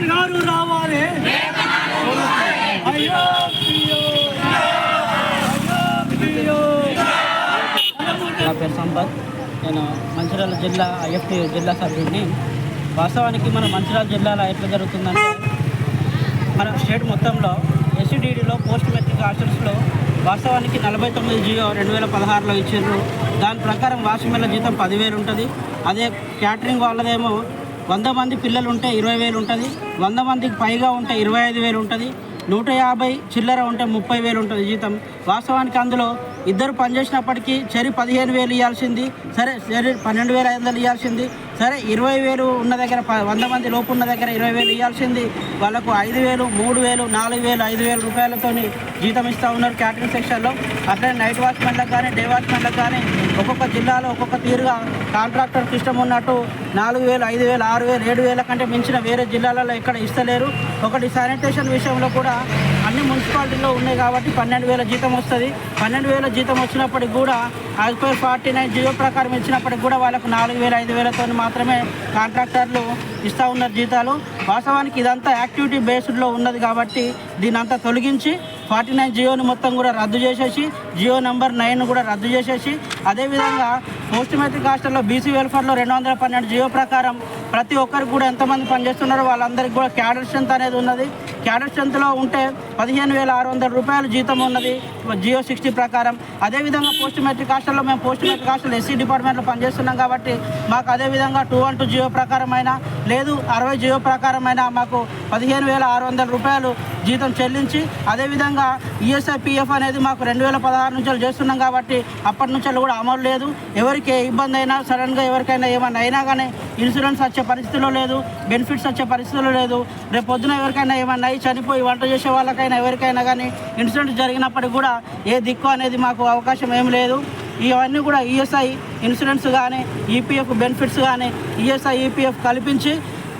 ముఖ్యమంత్రి గారు రావాలి. అయ్యో నా పేరు సంపత్. నేను మంచిర్యాల జిల్లా ఐఎఫ్టీ జిల్లా సభ్యుడిని. వాస్తవానికి మన మంచిర్యాల జిల్లాలో ఎట్లా జరుగుతుందంటే, మన స్టేట్ మొత్తంలో ఎస్సీడీడీలో పోస్ట్ మెట్రిక్ హాస్టల్స్లో వాస్తవానికి 49 జియో 2016లో ఇచ్చారు. దాని ప్రకారం వాచ్మెన్ల జీతం 10,000 ఉంటుంది. అదే క్యాటరింగ్ వాళ్ళదేమో 100 మంది పిల్లలు ఉంటే 20,000 ఉంటుంది. 100 మందికి పైగా ఉంటే 25,000 ఉంటుంది. 150 చిల్లర ఉంటే 30,000 ఉంటుంది జీతం. వాస్తవానికి అందులో ఇద్దరు పనిచేసినప్పటికీ 15,000 ఇవ్వాల్సింది, సరే 12,500 ఇవ్వాల్సింది, సరే 20,000 ఉన్న దగ్గర 100 మంది లోపు ఉన్న దగ్గర 20,000 ఇవ్వాల్సింది. వాళ్ళకు 5,000, 3,000, 4,000, 5,000 రూపాయలతో జీతం ఇస్తూ ఉన్నారు క్యాటరింగ్ సెక్షన్లో. అట్లనే నైట్ వాచ్మెన్లకు కానీ డే వాచ్మెన్లకు కానీ ఒక్కొక్క జిల్లాలో ఒక్కొక్క తీరుగా కాంట్రాక్టర్కి ఇష్టం ఉన్నట్టు 4,000, 5,000, 6,000, 7,000 కంటే మించిన వేరే జిల్లాలలో ఇక్కడ ఇస్తలేరు. ఒకటి శానిటేషన్ విషయంలో కూడా అన్ని మున్సిపాలిటీల్లో ఉన్నాయి కాబట్టి 12,000 జీతం వస్తుంది. 12,000 జీతం వచ్చినప్పటికి కూడా యాజ్ పర్ 49 జియో ప్రకారం ఇచ్చినప్పటికి కూడా వాళ్ళకు 4,000, 5,000తో మాత్రమే కాంట్రాక్టర్లు ఇస్తూ ఉన్నారు జీతాలు. వాస్తవానికి ఇదంతా యాక్టివిటీ బేస్డ్లో ఉన్నది కాబట్టి దీని అంతా తొలగించి 49 జియోని మొత్తం కూడా రద్దు చేసేసి జియో నెంబర్ 9 కూడా రద్దు చేసేసి, అదేవిధంగా పోస్ట్ మెట్రిక్ హాస్టల్లో బీసీ వెల్ఫేర్లో 212 జియో ప్రకారం ప్రతి ఒక్కరికి కూడా ఎంతమంది పనిచేస్తున్నారో వాళ్ళందరికీ కూడా క్యాడర్ స్ట్రెంత్ అనేది ఉన్నది. క్యాడర్ స్ట్రెంత్లో ఉంటే 15,600 రూపాయలు జీతం ఉన్నది జియో 60 ప్రకారం. అదేవిధంగా పోస్ట్ మెట్రిక్ హాస్టల్లో మేము పోస్ట్ మెట్రిక్ హాస్టల్ ఎస్సీ డిపార్ట్మెంట్లో పనిచేస్తున్నాం కాబట్టి మాకు అదేవిధంగా 212 జియో ప్రకారమైనా లేదు 60 జియో ప్రకారమైనా మాకు 15,600 రూపాయలు జీతం చెల్లించి, అదేవిధంగా ఈఎస్ఐ పిఎఫ్ అనేది మాకు 2016 నుంచి చేస్తున్నాం కాబట్టి అప్పటి నుంచి కూడా అమలు లేదు. ఎవరికి ఏ ఇబ్బంది అయినా సడన్గా ఎవరికైనా ఏమైనా అయినా కానీ ఇన్సూరెన్స్ వచ్చే పరిస్థితిలో లేదు, బెనిఫిట్స్ వచ్చే పరిస్థితిలో లేదు. రేపు పొద్దున ఎవరికైనా ఏమన్నా అయి చనిపోయి వంట చేసే వాళ్ళకైనా ఎవరికైనా కానీ ఇన్సూరెన్స్ జరిగినప్పటికీ కూడా ఏ దిక్కు అనేది మాకు అవకాశం ఏం లేదు. ఇవన్నీ కూడా ఈఎస్ఐ ఇన్సూరెన్స్ కానీ ఈపీఎఫ్ బెనిఫిట్స్ కానీ ఈఎస్ఐ ఈపీఎఫ్ కల్పించి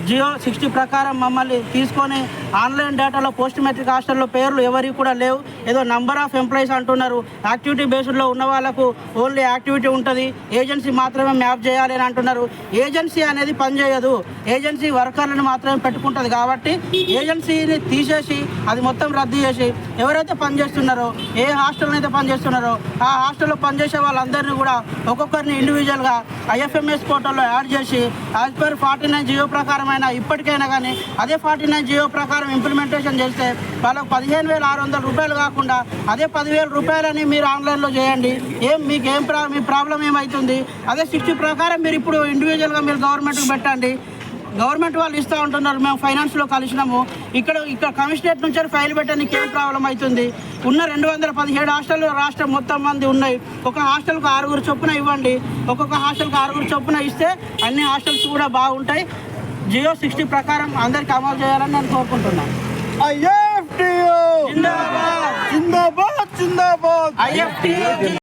జియో 60 ప్రకారం మమ్మల్ని తీసుకొని ఆన్లైన్ డేటాలో పోస్ట్ మెట్రిక్ హాస్టల్లో పేర్లు ఎవరికి కూడా లేవు. ఏదో నంబర్ ఆఫ్ ఎంప్లాయీస్ అంటున్నారు. యాక్టివిటీ బేస్డ్లో ఉన్న వాళ్ళకు ఓన్లీ యాక్టివిటీ ఉంటుంది, ఏజెన్సీ మాత్రమే మ్యాప్ చేయాలి అని అంటున్నారు. ఏజెన్సీ అనేది పనిచేయదు, ఏజెన్సీ వర్కర్లను మాత్రమే పెట్టుకుంటుంది. కాబట్టి ఏజెన్సీని తీసేసి అది మొత్తం రద్దు చేసి ఎవరైతే పనిచేస్తున్నారో ఏ హాస్టల్లో అయితే పనిచేస్తున్నారో ఆ హాస్టల్లో పనిచేసే వాళ్ళందరినీ కూడా ఒక్కొక్కరిని ఇండివిజువల్గా ఐఎఫ్ఎంఎస్ పోర్టల్లో యాడ్ చేసి యాజ్ పర్ 49 జియో ప్రకారం ఇప్పటికైనా కానీ అదే 49 జియో ప్రకారం ఇంప్లిమెంటేషన్ చేస్తే వాళ్ళకు 15,600 రూపాయలు కాకుండా అదే 10,000 రూపాయలని మీరు ఆన్లైన్లో చేయండి. మీకు మీ ప్రాబ్లం ఏమవుతుంది? అదే 60 ప్రకారం మీరు ఇప్పుడు ఇండివిజువల్గా మీరు గవర్నమెంట్కి పెట్టండి. గవర్నమెంట్ వాళ్ళు ఇస్తూ ఉంటున్నారు, మేము ఫైనాన్స్లో కలిసినాము. ఇక్కడ కమిషనరేట్ నుంచి ఫైల్ పెట్టడానికి ఏం ప్రాబ్లం అవుతుంది? ఉన్న 217 హాస్టల్ రాష్ట్రం మొత్తం మంది ఉన్నాయి. ఒక హాస్టల్కు 6 చొప్పున ఇవ్వండి. ఒక్కొక్క హాస్టల్కి 6 చొప్పున ఇస్తే అన్ని హాస్టల్స్ కూడా బాగుంటాయి. జియో 60 ప్రకారం అందరికి అమలు చేయాలని నేను కోరుకుంటున్నాను. ఐఎఫ్టీయూ జిందాబాద్ జిందాబాద్ జిందాబాద్. ఐఎఫ్టీయూ